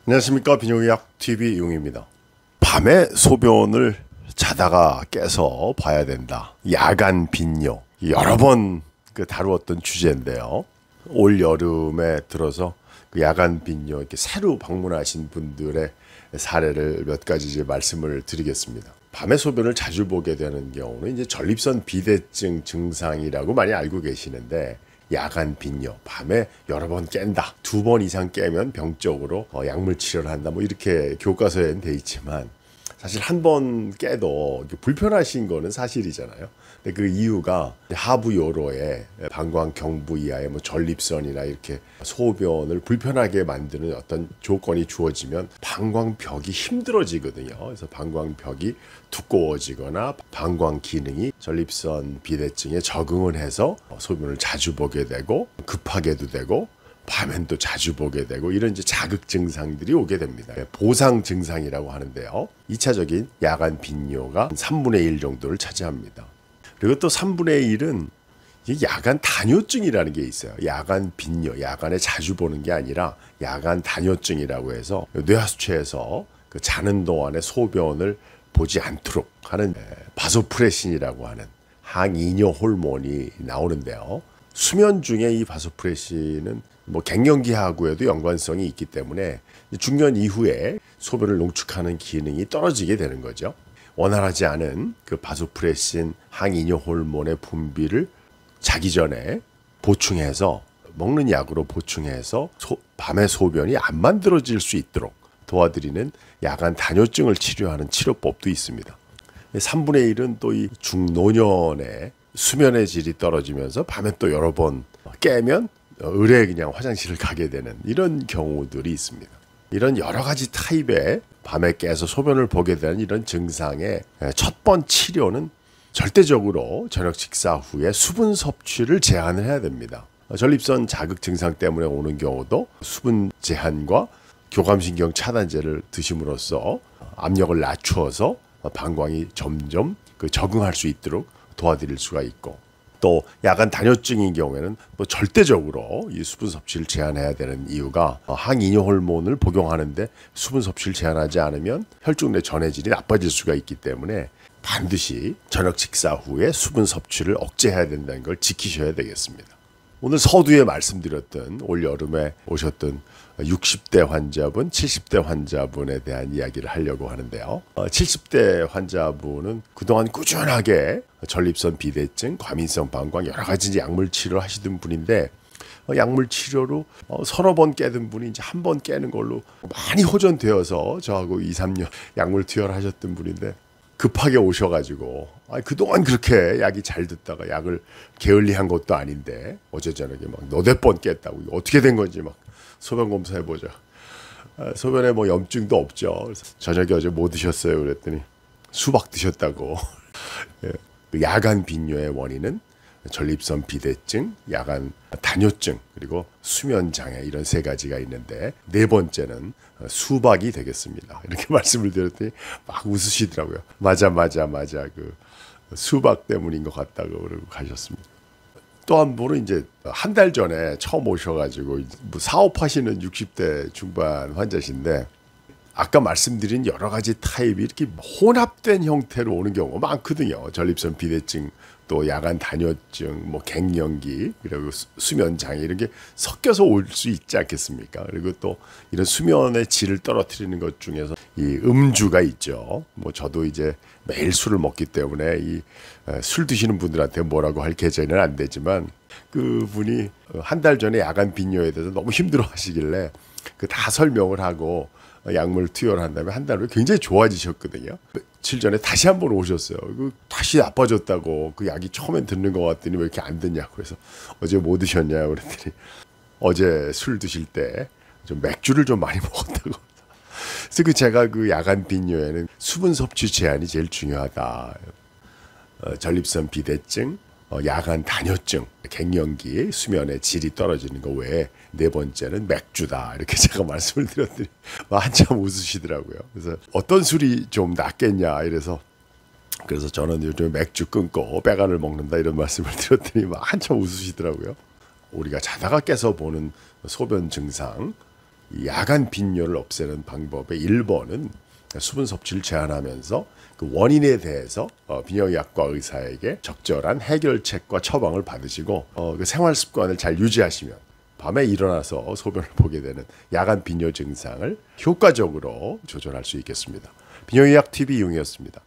안녕하십니까. 비뇨기약TV 용입니다. 밤에 소변을 자다가 깨서 봐야 된다. 야간 빈뇨. 여러 번 다루었던 주제인데요. 올 여름에 들어서 그 야간 빈뇨 이렇게 새로 방문하신 분들의 사례를 몇 가지 이제 말씀을 드리겠습니다. 밤에 소변을 자주 보게 되는 경우는 이제 전립선 비대증 증상이라고 많이 알고 계시는데, 야간 빈뇨, 밤에 여러 번 깬다, 2번 이상 깨면 병적으로 약물 치료를 한다, 뭐 이렇게 교과서에는 돼 있지만 사실 한 번 깨도 불편하신 거는 사실이잖아요. 근데 그 이유가 하부 요로에 방광 경부 이하의 뭐 전립선이나 이렇게 소변을 불편하게 만드는 어떤 조건이 주어지면 방광벽이 힘들어지거든요. 그래서 방광벽이 두꺼워지거나 방광 기능이 전립선 비대증에 적응을 해서 소변을 자주 보게 되고 급하게도 되고 밤엔 또 자주 보게 되고, 이런 이제 자극 증상들이 오게 됩니다. 보상 증상이라고 하는데요. 2차적인 야간 빈뇨가 3분의 1 정도를 차지합니다. 그리고 또 3분의 1은 야간 단뇨증이라는 게 있어요. 야간 빈뇨, 야간에 자주 보는 게 아니라 야간 단뇨증이라고 해서 뇌하수체에서 그 자는 동안에 소변을 보지 않도록 하는 바소프레신이라고 하는 항이뇨 호르몬이 나오는데요. 수면 중에 이 바소프레신은 뭐 갱년기하고에도 연관성이 있기 때문에 중년 이후에 소변을 농축하는 기능이 떨어지게 되는 거죠. 원활하지 않은 그 바소프레신 항이뇨 호르몬의 분비를 자기 전에 보충해서, 먹는 약으로 보충해서 밤에 소변이 안 만들어질 수 있도록 도와드리는 야간 단뇨증을 치료하는 치료법도 있습니다. 3분의 1은 또 이 중노년의 수면의 질이 떨어지면서 밤에 또 여러 번 깨면 의뢰 그냥 화장실을 가게 되는 이런 경우들이 있습니다. 이런 여러 가지 타입의 밤에 깨서 소변을 보게 되는 이런 증상의 첫 번 치료는 절대적으로 저녁 식사 후에 수분 섭취를 제한을 해야 됩니다. 전립선 자극 증상 때문에 오는 경우도 수분 제한과 교감신경 차단제를 드심으로써 압력을 낮추어서 방광이 점점 적응할 수 있도록 도와드릴 수가 있고, 또 야간 단뇨증인 경우에는 또 절대적으로 이 수분 섭취를 제한해야 되는 이유가 항이뇨 호르몬을 복용하는데 수분 섭취를 제한하지 않으면 혈중 내 전해질이 나빠질 수가 있기 때문에 반드시 저녁 식사 후에 수분 섭취를 억제해야 된다는 걸 지키셔야 되겠습니다. 오늘 서두에 말씀드렸던 올 여름에 오셨던 60대 환자분, 70대 환자분에 대한 이야기를 하려고 하는데요. 70대 환자분은 그동안 꾸준하게 전립선 비대증, 과민성 방광 여러 가지 약물 치료를 하시던 분인데, 약물 치료로 서너 번 깨던 분이 이제 한 번 깨는 걸로 많이 호전되어서 저하고 2, 3년 약물 투여하셨던 분인데, 급하게 오셔가지고 그동안 그렇게 약이 잘 듣다가 약을 게을리한 것도 아닌데 어제 저녁에 막 너댓 번 깼다고, 이거 어떻게 된 건지 막 소변 검사해보자. 소변에 뭐 염증도 없죠. 그래서 저녁에 어제 뭐 드셨어요? 그랬더니 수박 드셨다고. 야간 빈뇨의 원인은 전립선 비대증, 야간 단뇨증, 그리고 수면 장애, 이런 세 가지가 있는데 네 번째는 수박이 되겠습니다. 이렇게 말씀을 드렸더니 막 웃으시더라고요. 맞아 그 수박 때문인 것 같다고 그러고 가셨습니다. 또 한 분은 이제 한 달 전에 처음 오셔가지고 뭐 사업하시는 60대 중반 환자신데, 아까 말씀드린 여러 가지 타입이 이렇게 혼합된 형태로 오는 경우가 많거든요. 전립선 비대증, 또 야간 단뇨증, 뭐 갱년기, 그리고 수면 장애, 이런 게 섞여서 올 수 있지 않겠습니까? 그리고 또 이런 수면의 질을 떨어뜨리는 것 중에서 이 음주가 있죠. 뭐 저도 이제 매일 술을 먹기 때문에 이 술 드시는 분들한테 뭐라고 할 계제는 안 되지만, 그분이 한 달 전에 야간 빈뇨에 대해서 너무 힘들어 하시길래 그 다 설명을 하고 약물 투여를 한 다음에 한 달 후에 굉장히 좋아지셨거든요. 며칠 전에 다시 한번 오셨어요. 다시 나빠졌다고. 그 약이 처음엔 듣는 것 같더니 왜 이렇게 안 듣냐고. 그래서 어제 뭐 드셨냐고 그랬더니 어제 술 드실 때 좀 맥주를 좀 많이 먹었다고. 그래서 제가 그 야간 빈뇨에는 수분 섭취 제한이 제일 중요하다. 전립선 비대증, 야간 단뇨증, 갱년기, 수면의 질이 떨어지는 거 외에 네 번째는 맥주다, 이렇게 제가 말씀을 드렸더니 한참 웃으시더라고요. 그래서 어떤 술이 좀 낫겠냐 이래서, 그래서 저는 요즘 맥주 끊고 빼간을 먹는다 이런 말씀을 드렸더니 한참 웃으시더라고요. 우리가 자다가 깨서 보는 소변 증상, 이 야간 빈뇨를 없애는 방법의 1번은 수분 섭취를 제한하면서 그 원인에 대해서 비뇨기학과 의사에게 적절한 해결책과 처방을 받으시고 그 생활 습관을 잘 유지하시면 밤에 일어나서 소변을 보게 되는 야간 빈뇨 증상을 효과적으로 조절할 수 있겠습니다. 비뇨기학 TV 용이었습니다.